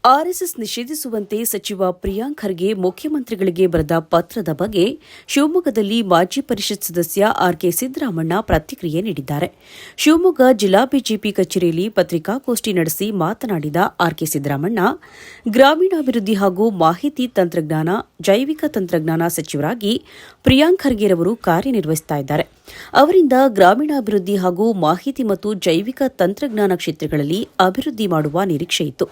RSS ನಿಷೇಧಿಸುವಂತೆ ಸಚಿವ ಪ್ರಿಯಾಂಕ್ ಖರ್ಗೆ ಮುಖ್ಯಮಂತ್ರಿಗಳಿಗೆ ಬರೆದ ಪತ್ರದ ಬಗ್ಗೆ ಶಿವಮೊಗ್ಗದಲ್ಲಿ ಮಾಜಿ ಪರಿಷತ್ ಸದಸ್ಯ ಆರ್ಕೆ ಸಿದ್ದರಾಮಣ್ಣ ಪ್ರತಿಕ್ರಿಯೆ ನೀಡಿದ್ದಾರೆ. ಶಿವಮೊಗ್ಗ ಜಿಲ್ಲಾ ಬಿಜೆಪಿ ಕಚೇರಿಯಲ್ಲಿ ಪತ್ರಿಕಾಗೋಷ್ಠಿ ನಡೆಸಿ ಮಾತನಾಡಿದ ಆರ್ಕೆ ಸಿದ್ದರಾಮಣ್ಣ, ಗ್ರಾಮೀಣಾಭಿವೃದ್ಧಿ ಹಾಗೂ ಮಾಹಿತಿ ತಂತ್ರಜ್ಞಾನ, ಜೈವಿಕ ತಂತ್ರಜ್ಞಾನ ಸಚಿವರಾಗಿ ಪ್ರಿಯಾಂಕ್ ಖರ್ಗೆರವರು ಕಾರ್ಯನಿರ್ವಹಿಸುತ್ತಿದ್ದಾರೆ. ಅವರಿಂದ ಗ್ರಾಮೀಣಾಭಿವೃದ್ಧಿ ಹಾಗೂ ಮಾಹಿತಿ ಮತ್ತು ಜೈವಿಕ ತಂತ್ರಜ್ಞಾನ ಕ್ಷೇತ್ರಗಳಲ್ಲಿ ಅಭಿವೃದ್ಧಿ ಮಾಡುವ ನಿರೀಕ್ಷೆ ಇತ್ತು.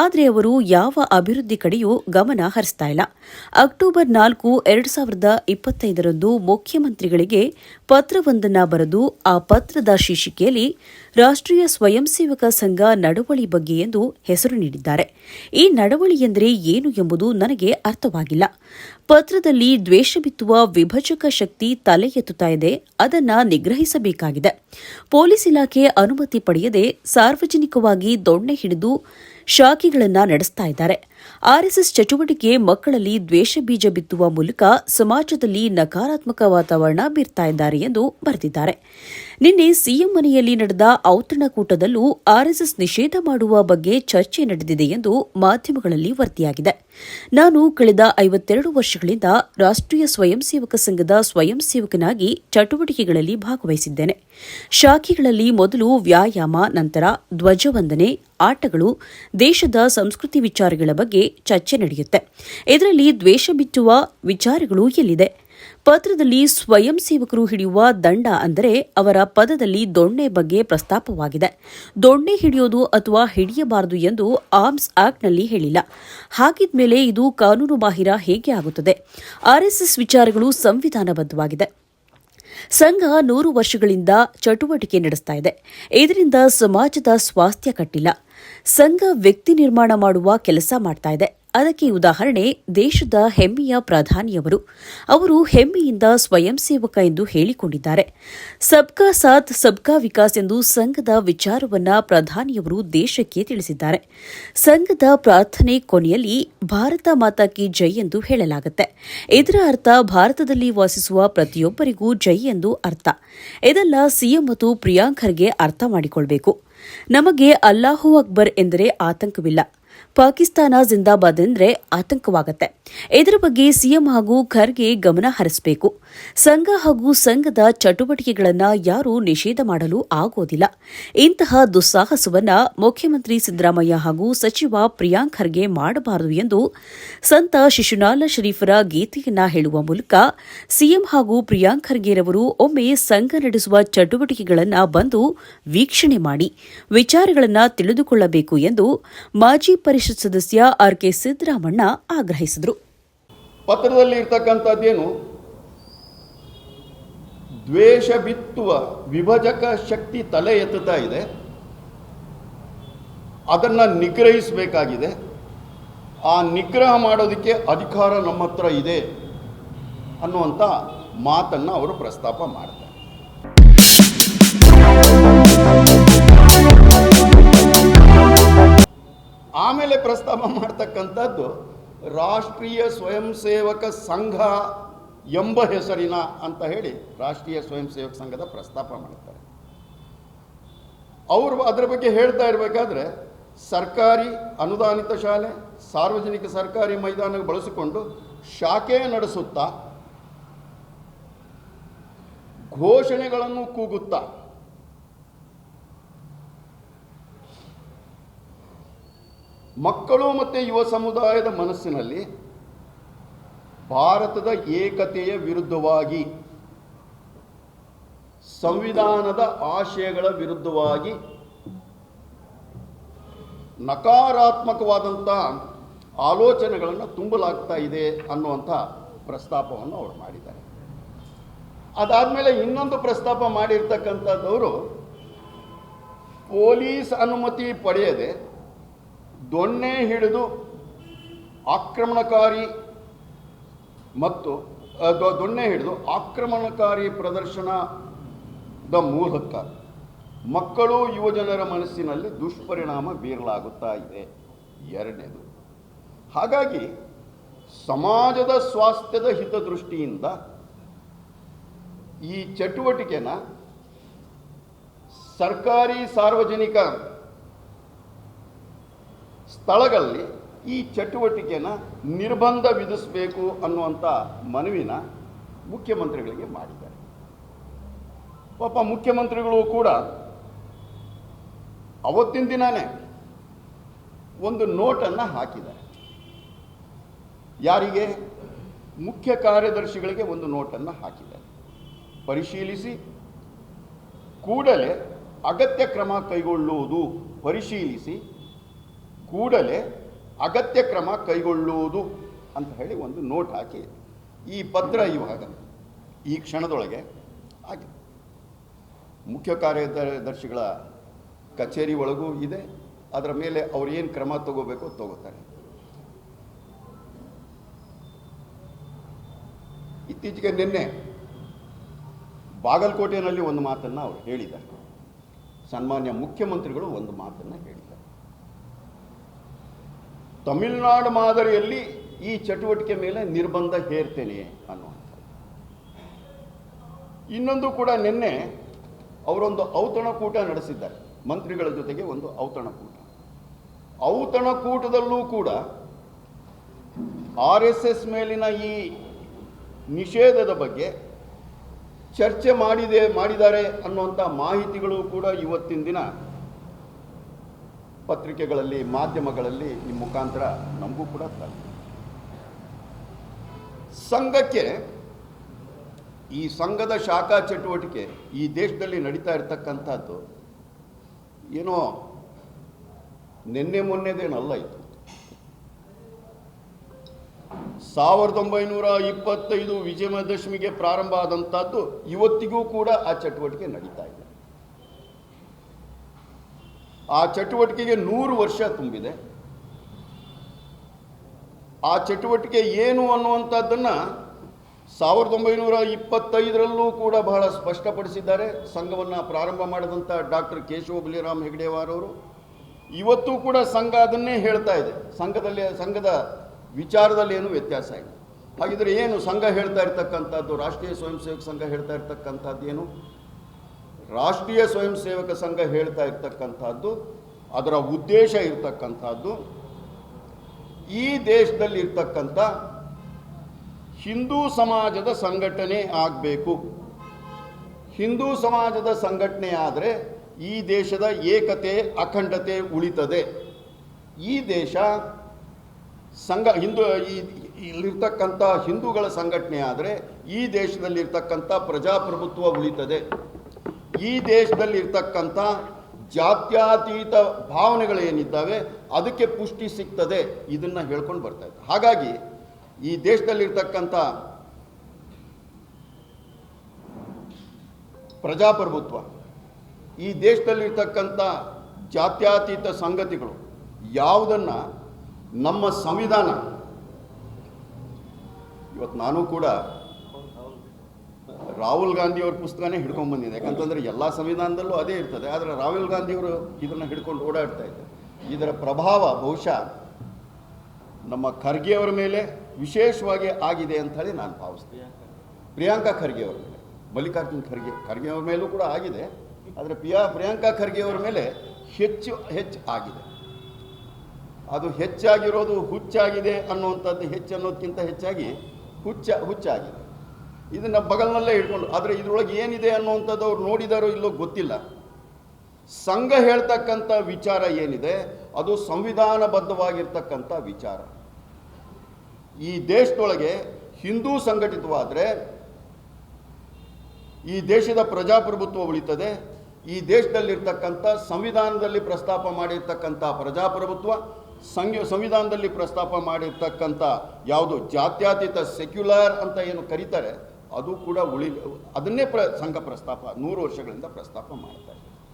ಆದರೆ ಅವರು ಯಾವ ಅಭಿವೃದ್ಧಿ ಕಡೆಯೂ ಗಮನ ಹರಿಸ್ತಾ ಇಲ್ಲ. ಅಕ್ಟೋಬರ್ 4, 2025ರಂದು ಮುಖ್ಯಮಂತ್ರಿಗಳಿಗೆ ಪತ್ರವೊಂದನ್ನು ಬರೆದು ಆ ಪತ್ರದ ಶೀರ್ಷಿಕೆಯಲ್ಲಿ ರಾಷ್ಟ್ರೀಯ ಸ್ವಯಂ ಸೇವಕ ಸಂಘ ನಡವಳಿ ಬಗ್ಗೆ ಎಂದು ಹೆಸರು ನೀಡಿದ್ದಾರೆ. ಈ ನಡವಳಿ ಎಂದರೆ ಏನು ಎಂಬುದು ನನಗೆ ಅರ್ಥವಾಗಿಲ್ಲ. ಪತ್ರದಲ್ಲಿ ದ್ವೇಷ ಬಿತ್ತುವ ವಿಭಜಕ ಶಕ್ತಿ ತಲೆ ಎತ್ತುತ್ತಾ ಇದೆ. ಅದನ್ನು ನಿಗ್ರಹಿಸಬೇಕಾಗಿದೆ. ಪೊಲೀಸ್ ಇಲಾಖೆ ಅನುಮತಿ ಪಡೆಯದೆ ಸಾರ್ವಜನಿಕವಾಗಿ ದೊಣ್ಣೆ ಹಿಡಿದು ಶಾಖೆಗಳನ್ನು ನಡೆಸ್ತಾ ಇದ್ದಾರೆ. ಆರ್ಎಸ್ಎಸ್ ಚಟುವಟಿಕೆ ಮಕ್ಕಳಲ್ಲಿ ದ್ವೇಷ ಬೀಜ ಬಿತ್ತುವ ಮೂಲಕ ಸಮಾಜದಲ್ಲಿ ನಕಾರಾತ್ಮಕ ವಾತಾವರಣ ಬೀರ್ತಾ ಇದ್ದಾರೆ ಎಂದು ಬರೆದಿದ್ದಾರೆ. ನಿನ್ನೆ ಸಿಎಂ ಮನೆಯಲ್ಲಿ ನಡೆದ ಔತಣಕೂಟದಲ್ಲೂ ಆರ್ಎಸ್ಎಸ್ ನಿಷೇಧ ಮಾಡುವ ಬಗ್ಗೆ ಚರ್ಚೆ ನಡೆದಿದೆ ಎಂದು ಮಾಧ್ಯಮಗಳಲ್ಲಿ ವರದಿಯಾಗಿದೆ. ನಾನು ಕಳೆದ 52 ವರ್ಷಗಳಿಂದ ರಾಷ್ಟ್ರೀಯ ಸ್ವಯಂ ಸೇವಕ ಸಂಘದ ಸ್ವಯಂ ಸೇವಕನಾಗಿ ಚಟುವಟಿಕೆಗಳಲ್ಲಿ ಭಾಗವಹಿಸಿದ್ದೇನೆ. ಶಾಖೆಗಳಲ್ಲಿ ಮೊದಲು ವ್ಯಾಯಾಮ, ನಂತರ ಧ್ವಜವಂದನೆ, ಆಟಗಳು, ದೇಶದ ಸಂಸ್ಕೃತಿ ವಿಚಾರಗಳ ಬಗ್ಗೆ ಚರ್ಚೆ ನಡೆಯುತ್ತೆ. ಇದರಲ್ಲಿ ದ್ವೇಷ ಬಿತ್ತುವ ವಿಚಾರಗಳು ಎಲ್ಲಿದೆ? ಪತ್ರದಲ್ಲಿ ಸ್ವಯಂ ಸೇವಕರು ಹಿಡಿಯುವ ದಂಡ ಅಂದರೆ ಅವರ ಪದದಲ್ಲಿ ದೊಣ್ಣೆ ಬಗ್ಗೆ ಪ್ರಸ್ತಾಪವಾಗಿದೆ. ದೊಣ್ಣೆ ಹಿಡಿಯೋದು ಅಥವಾ ಹಿಡಿಯಬಾರದು ಎಂದು ಆರ್ಮ್ಸ್ ಆಕ್ಟ್ನಲ್ಲಿ ಹೇಳಿಲ್ಲ. ಹಾಗಿದ್ಮೇಲೆ ಇದು ಕಾನೂನು ಬಾಹಿರ ಹೇಗೆ ಆಗುತ್ತದೆ? ಆರ್ಎಸ್ಎಸ್ ವಿಚಾರಗಳು ಸಂವಿಧಾನಬದ್ಧವಾಗಿದೆ. ಸಂಘ 100 ವರ್ಷಗಳಿಂದ ಚಟುವಟಿಕೆ ನಡೆಸ್ತಾ ಇದೆ. ಇದರಿಂದ ಸಮಾಜದ ಸ್ವಾಸ್ಥ್ಯ ಕಟ್ಟಿಲ್ಲ. ಸಂಘ ವ್ಯಕ್ತಿ ನಿರ್ಮಾಣ ಮಾಡುವ ಕೆಲಸ ಮಾಡ್ತಾ ಇದೆ. ಅದಕ್ಕೆ ಉದಾಹರಣೆ ದೇಶದ ಹೆಮ್ಮೆಯ ಪ್ರಧಾನಿಯವರು. ಅವರು ಹೆಮ್ಮೆಯಿಂದ ಸ್ವಯಂ ಸೇವಕ ಎಂದು ಹೇಳಿಕೊಂಡಿದ್ದಾರೆ. ಸಬ್ಕಾ ಸಾಥ್ ಸಬ್ಕಾ ವಿಕಾಸ್ ಎಂದು ಸಂಘದ ವಿಚಾರವನ್ನು ಪ್ರಧಾನಿಯವರು ದೇಶಕ್ಕೆ ತಿಳಿಸಿದ್ದಾರೆ. ಸಂಘದ ಪ್ರಾರ್ಥನೆ ಕೊನೆಯಲ್ಲಿ ಭಾರತ ಮಾತಾ ಕಿ ಜೈ ಎಂದು ಹೇಳಲಾಗುತ್ತೆ. ಇದರ ಅರ್ಥ ಭಾರತದಲ್ಲಿ ವಾಸಿಸುವ ಪ್ರತಿಯೊಬ್ಬರಿಗೂ ಜೈ ಎಂದು ಅರ್ಥ. ಇದೆಲ್ಲ ಸಿಎಂ ಮತ್ತು ಪ್ರಿಯಾಂಕ್ ಖರ್ಗೆ ಅರ್ಥ ಮಾಡಿಕೊಳ್ಳಬೇಕು. ನಮಗೆ ಅಲ್ಲಾಹು ಅಕ್ಬರ್ ಎಂದರೆ ಆತಂಕವಿಲ್ಲ. ಪಾಕಿಸ್ತಾನ ಜಿಂದಾಬಾದ್ ಎಂದರೆ ಆತಂಕವಾಗುತ್ತೆ. ಇದರ ಬಗ್ಗೆ ಸಿಎಂ ಹಾಗೂ ಖರ್ಗೆ ಗಮನ ಹರಿಸಬೇಕು. ಸಂಘ ಹಾಗೂ ಸಂಘದ ಚಟುವಟಿಕೆಗಳನ್ನು ಯಾರೂ ನಿಷೇಧ ಮಾಡಲು ಆಗೋದಿಲ್ಲ. ಇಂತಹ ದುಸ್ಸಾಹಸವನ್ನು ಮುಖ್ಯಮಂತ್ರಿ ಸಿದ್ದರಾಮಯ್ಯ ಹಾಗೂ ಸಚಿವ ಪ್ರಿಯಾಂಕ್ ಖರ್ಗೆ ಮಾಡಬಾರದು ಎಂದು ಸಂತ ಶಿಶುನಾಳ ಶರೀಫರ ಗೀತೆಯನ್ನ ಹೇಳುವ ಮೂಲಕ ಸಿಎಂ ಹಾಗೂ ಪ್ರಿಯಾಂಕ್ ಖರ್ಗೆರವರು ಒಮ್ಮೆ ಸಂಘ ನಡೆಸುವ ಚಟುವಟಿಕೆಗಳನ್ನು ಬಂದು ವೀಕ್ಷಣೆ ಮಾಡಿ ವಿಚಾರಗಳನ್ನು ತಿಳಿದುಕೊಳ್ಳಬೇಕು ಎಂದು ಮಾಜಿ ಪರಿಷತ್ ಸದಸ್ಯ ಆರ್ಕೆ ಸಿದ್ದರಾಮಣ್ಣ ಆಗ್ರಹಿಸಿದರು. ಪತ್ರದಲ್ಲಿ ಇರ್ತಕ್ಕಂಥದ್ದೇನು, ದ್ವೇಷ ಬಿತ್ತುವ ವಿಭಜಕ ಶಕ್ತಿ ತಲೆ ಎತ್ತುತ್ತಾ ಇದೆ. ಅದನ್ನು ನಿಗ್ರಹಿಸಬೇಕಾಗಿದೆ. ಆ ನಿಗ್ರಹ ಮಾಡೋದಕ್ಕೆ ಅಧಿಕಾರ ನಮ್ಮ ಹತ್ರ ಇದೆ ಅನ್ನುವಂಥ ಮಾತನ್ನು ಅವರು ಪ್ರಸ್ತಾಪ ಮಾಡ್ತಾರೆ. ಆಮೇಲೆ ಪ್ರಸ್ತಾಪ ಮಾಡ್ತಕ್ಕಂಥದ್ದು ರಾಷ್ಟ್ರೀಯ ಸ್ವಯಂ ಸೇವಕ ಸಂಘ ಎಂಬ ಹೆಸರಿನ ಅಂತ ಹೇಳಿ ರಾಷ್ಟ್ರೀಯ ಸ್ವಯಂ ಸೇವಕ ಸಂಘದ ಪ್ರಸ್ತಾಪ ಮಾಡ್ತಾರೆ. ಅವರು ಅದರ ಬಗ್ಗೆ ಹೇಳ್ತಾ ಇರಬೇಕಾದ್ರೆ ಸರ್ಕಾರಿ ಅನುದಾನಿತ ಶಾಲೆ, ಸಾರ್ವಜನಿಕ ಸರ್ಕಾರಿ ಮೈದಾನ ಬಳಸಿಕೊಂಡು ಶಾಖೆ ನಡೆಸುತ್ತಾ ಘೋಷಣೆಗಳನ್ನು ಕೂಗುತ್ತಾ ಮಕ್ಕಳು ಮತ್ತು ಯುವ ಸಮುದಾಯದ ಮನಸ್ಸಿನಲ್ಲಿ ಭಾರತದ ಏಕತೆಯ ವಿರುದ್ಧವಾಗಿ, ಸಂವಿಧಾನದ ಆಶಯಗಳ ವಿರುದ್ಧವಾಗಿ ನಕಾರಾತ್ಮಕವಾದಂಥ ಆಲೋಚನೆಗಳನ್ನು ತುಂಬಲಾಗ್ತಾ ಇದೆ ಅನ್ನುವಂಥ ಪ್ರಸ್ತಾಪವನ್ನು ಅವರು ಮಾಡಿದ್ದಾರೆ. ಅದಾದಮೇಲೆ ಇನ್ನೊಂದು ಪ್ರಸ್ತಾಪ ಮಾಡಿರ್ತಕ್ಕಂಥದ್ದವರು ಪೊಲೀಸ್ ಅನುಮತಿ ಪಡೆಯದೆ ದೊಣ್ಣೆ ಹಿಡಿದು ಆಕ್ರಮಣಕಾರಿ ಪ್ರದರ್ಶನದ ಮೂಲಕ ಮಕ್ಕಳು ಯುವಜನರ ಮನಸ್ಸಿನಲ್ಲಿ ದುಷ್ಪರಿಣಾಮ ಬೀರಲಾಗುತ್ತಾ ಇದೆ. ಎರಡನೇದು, ಹಾಗಾಗಿ ಸಮಾಜದ ಸ್ವಾಸ್ಥ್ಯದ ಹಿತದೃಷ್ಟಿಯಿಂದ ಈ ಚಟುವಟಿಕೆನ ಸರ್ಕಾರಿ ಸಾರ್ವಜನಿಕ ಸ್ಥಳಗಳಲ್ಲಿ ಈ ಚಟುವಟಿಕೆನ ನಿರ್ಬಂಧ ವಿಧಿಸಬೇಕು ಅನ್ನುವಂಥ ಮನವಿನ ಮುಖ್ಯಮಂತ್ರಿಗಳಿಗೆ ಮಾಡಿದ್ದಾರೆ. ಪಾಪ ಮುಖ್ಯಮಂತ್ರಿಗಳು ಕೂಡ ಅವತ್ತಿನ ದಿನನೇ ಒಂದು ನೋಟನ್ನು ಹಾಕಿದ್ದಾರೆ. ಯಾರಿಗೆ? ಮುಖ್ಯ ಕಾರ್ಯದರ್ಶಿಗಳಿಗೆ ಒಂದು ನೋಟನ್ನು ಹಾಕಿದ್ದಾರೆ. ಪರಿಶೀಲಿಸಿ ಕೂಡಲೇ ಅಗತ್ಯ ಕ್ರಮ ಕೈಗೊಳ್ಳುವುದು, ಪರಿಶೀಲಿಸಿ ಕೂಡಲೇ ಅಗತ್ಯ ಕ್ರಮ ಕೈಗೊಳ್ಳುವುದು ಅಂತ ಹೇಳಿ ಒಂದು ನೋಟ್ ಹಾಕಿ ಈ ಪತ್ರ ಇವಾಗ ಈ ಕ್ಷಣದೊಳಗೆ ಆಗಿದೆ. ಮುಖ್ಯ ಕಾರ್ಯದರ್ಶಿಗಳ ಕಚೇರಿ ಒಳಗೂ ಇದೆ. ಅದರ ಮೇಲೆ ಅವ್ರು ಏನು ಕ್ರಮ ತಗೋಬೇಕು ತಗೋತಾರೆ. ಇತ್ತೀಚೆಗೆ ನಿನ್ನೆ ಬಾಗಲಕೋಟೆಯಲ್ಲಿ ಒಂದು ಮಾತನ್ನು ಅವರು ಹೇಳಿದ್ದಾರೆ. ಸನ್ಮಾನ್ಯ ಮುಖ್ಯಮಂತ್ರಿಗಳು ಒಂದು ಮಾತನ್ನು ಹೇಳಿದ್ದಾರೆ. ತಮಿಳುನಾಡು ಮಾದರಿಯಲ್ಲಿ ಈ ಚಟುವಟಿಕೆ ಮೇಲೆ ನಿರ್ಬಂಧ ಹೇರ್ತೇನೆ ಅನ್ನುವಂಥದ್ದು. ಇನ್ನೊಂದು ಕೂಡ ನಿನ್ನೆ ಅವರೊಂದು ಔತಣಕೂಟ ನಡೆಸಿದ್ದಾರೆ. ಮಂತ್ರಿಗಳ ಜೊತೆಗೆ ಒಂದು ಔತಣಕೂಟ. ಔತಣಕೂಟದಲ್ಲೂ ಕೂಡ RSS ಮೇಲಿನ ಈ ನಿಷೇಧದ ಬಗ್ಗೆ ಚರ್ಚೆ ಮಾಡಿದ್ದಾರೆ ಅನ್ನುವಂಥ ಮಾಹಿತಿಗಳು ಕೂಡ ಇವತ್ತಿನ ದಿನ ಪತ್ರಿಕೆಗಳಲ್ಲಿ, ಮಾಧ್ಯಮಗಳಲ್ಲಿ ಈ ಮುಖಾಂತರ ನಮಗೂ ಕೂಡ ತಲುಪಿದೆ. ಸಂಘಕ್ಕೆ, ಈ ಸಂಘದ ಶಾಖಾ ಚಟುವಟಿಕೆ ಈ ದೇಶದಲ್ಲಿ ನಡೀತಾ ಇರತಕ್ಕಂಥದ್ದು ಏನೋ ನಿನ್ನೆ ಮೊನ್ನೆದೇನಲ್ಲ. ಇದು 1925 ವಿಜಯದಶಮಿಗೆ ಪ್ರಾರಂಭ ಆದಂಥದ್ದು ಇವತ್ತಿಗೂ ಕೂಡ ಆ ಚಟುವಟಿಕೆ ನಡೀತಾ ಇದೆ. ಆ ಚಟುವಟಿಕೆಗೆ 100 ವರ್ಷ ತುಂಬಿದೆ. ಆ ಚಟುವಟಿಕೆ ಏನು ಅನ್ನುವಂಥದ್ದನ್ನು 1925ರಲ್ಲೂ ಕೂಡ ಬಹಳ ಸ್ಪಷ್ಟಪಡಿಸಿದ್ದಾರೆ. ಸಂಘವನ್ನು ಪ್ರಾರಂಭ ಮಾಡಿದಂಥ ಡಾಕ್ಟರ್ ಕೇಶವ ಬಲಿರಾಮ್ ಹೆಗಡೆವಾರವರು ಇವತ್ತು ಕೂಡ ಸಂಘ ಅದನ್ನೇ ಹೇಳ್ತಾ ಇದೆ. ಸಂಘದ ವಿಚಾರದಲ್ಲಿ ಏನು ವ್ಯತ್ಯಾಸ ಇಲ್ಲ. ಹಾಗಿದ್ರೆ ಏನು ಸಂಘ ಹೇಳ್ತಾ ಇರ್ತಕ್ಕಂಥದ್ದು? ರಾಷ್ಟ್ರೀಯ ಸ್ವಯಂ ಸೇವಕ ಸಂಘ ಹೇಳ್ತಾ ಇರ್ತಕ್ಕಂಥದ್ದು ಏನು? ರಾಷ್ಟ್ರೀಯ ಸ್ವಯಂ ಸೇವಕ ಸಂಘ ಹೇಳ್ತಾ ಇರ್ತಕ್ಕಂಥದ್ದು, ಅದರ ಉದ್ದೇಶ ಇರ್ತಕ್ಕಂಥದ್ದು, ಈ ದೇಶದಲ್ಲಿ ಇರ್ತಕ್ಕಂಥ ಹಿಂದೂ ಸಮಾಜದ ಸಂಘಟನೆ ಆಗಬೇಕು. ಹಿಂದೂ ಸಮಾಜದ ಸಂಘಟನೆ ಆದರೆ ಈ ದೇಶದ ಏಕತೆ, ಅಖಂಡತೆ ಉಳಿತದೆ. ಈ ದೇಶ ಇಲ್ಲಿರ್ತಕ್ಕಂಥ ಹಿಂದೂಗಳ ಸಂಘಟನೆ ಆದರೆ ಈ ದೇಶದಲ್ಲಿರ್ತಕ್ಕಂಥ ಪ್ರಜಾಪ್ರಭುತ್ವ ಉಳಿತದೆ. ಈ ದೇಶದಲ್ಲಿರ್ತಕ್ಕಂಥ ಜಾತ್ಯತೀತ ಭಾವನೆಗಳೇನಿದ್ದಾವೆ ಅದಕ್ಕೆ ಪುಷ್ಟಿ ಸಿಗ್ತದೆ. ಇದನ್ನು ಹೇಳ್ಕೊಂಡು ಬರ್ತಾ ಇದ್ದಾರೆ. ಹಾಗಾಗಿ ಈ ದೇಶದಲ್ಲಿರ್ತಕ್ಕಂಥ ಪ್ರಜಾಪ್ರಭುತ್ವ, ಈ ದೇಶದಲ್ಲಿರ್ತಕ್ಕಂಥ ಜಾತ್ಯತೀತ ಸಂಗತಿಗಳು ಯಾವುದನ್ನು ನಮ್ಮ ಸಂವಿಧಾನ, ಇವತ್ತು ನಾನು ಕೂಡ ರಾಹುಲ್ ಗಾಂಧಿಯವ್ರ ಪುಸ್ತಕನೇ ಹಿಡ್ಕೊಂಡು ಬಂದಿದೆ. ಯಾಕಂತಂದರೆ ಎಲ್ಲ ಸಂವಿಧಾನದಲ್ಲೂ ಅದೇ ಇರ್ತದೆ. ಆದರೆ ರಾಹುಲ್ ಗಾಂಧಿಯವರು ಇದನ್ನು ಹಿಡ್ಕೊಂಡು ಓಡಾಡ್ತಾ ಇದ್ದಾರೆ. ಇದರ ಪ್ರಭಾವ ಬಹುಶಃ ನಮ್ಮ ಖರ್ಗೆಯವರ ಮೇಲೆ ವಿಶೇಷವಾಗಿ ಆಗಿದೆ ಅಂತ ಹೇಳಿ ನಾನು ಭಾವಿಸ್ತೀನಿ. ಪ್ರಿಯಾಂಕಾ ಖರ್ಗೆಯವರ ಮೇಲೆ, ಮಲ್ಲಿಕಾರ್ಜುನ್ ಖರ್ಗೆಯವರ ಮೇಲೂ ಕೂಡ ಆಗಿದೆ. ಆದರೆ ಪ್ರಿಯಾಂಕಾ ಖರ್ಗೆಯವರ ಮೇಲೆ ಹೆಚ್ಚು ಆಗಿದೆ. ಅದು ಹೆಚ್ಚಾಗಿರೋದು ಹುಚ್ಚಾಗಿದೆ ಅನ್ನುವಂಥದ್ದು, ಅನ್ನೋದಕ್ಕಿಂತ ಹೆಚ್ಚಾಗಿ ಹುಚ್ಚಾಗಿದೆ. ಇದನ್ನು ಬಗಲ್ನಲ್ಲೇ ಹಿಡ್ಕೊಂಡು, ಆದರೆ ಇದರೊಳಗೆ ಏನಿದೆ ಅನ್ನುವಂಥದ್ದು ಅವ್ರು ನೋಡಿದಾರೋ ಇಲ್ಲೋ ಗೊತ್ತಿಲ್ಲ. ಸಂಘ ಹೇಳ್ತಕ್ಕಂಥ ವಿಚಾರ ಏನಿದೆ ಅದು ಸಂವಿಧಾನಬದ್ಧವಾಗಿರ್ತಕ್ಕಂಥ ವಿಚಾರ. ಈ ದೇಶದೊಳಗೆ ಹಿಂದೂ ಸಂಘಟಿತವಾದರೆ ಈ ದೇಶದ ಪ್ರಜಾಪ್ರಭುತ್ವ ಉಳಿತದೆ. ಈ ದೇಶದಲ್ಲಿರ್ತಕ್ಕಂಥ ಸಂವಿಧಾನದಲ್ಲಿ ಪ್ರಸ್ತಾಪ ಮಾಡಿರ್ತಕ್ಕಂಥ ಪ್ರಜಾಪ್ರಭುತ್ವ, ಸಂವಿಧಾನದಲ್ಲಿ ಪ್ರಸ್ತಾಪ ಮಾಡಿರ್ತಕ್ಕಂಥ ಯಾವುದು ಜಾತ್ಯತೀತ ಸೆಕ್ಯುಲರ್ ಅಂತ ಏನು ಕರೀತಾರೆ ಅದು ಕೂಡ ಅದನ್ನೇ ಸಂಘ ಪ್ರಸ್ತಾಪ 100 ವರ್ಷಗಳಿಂದ ಪ್ರಸ್ತಾಪ ಮಾಡ್ತಾರೆ.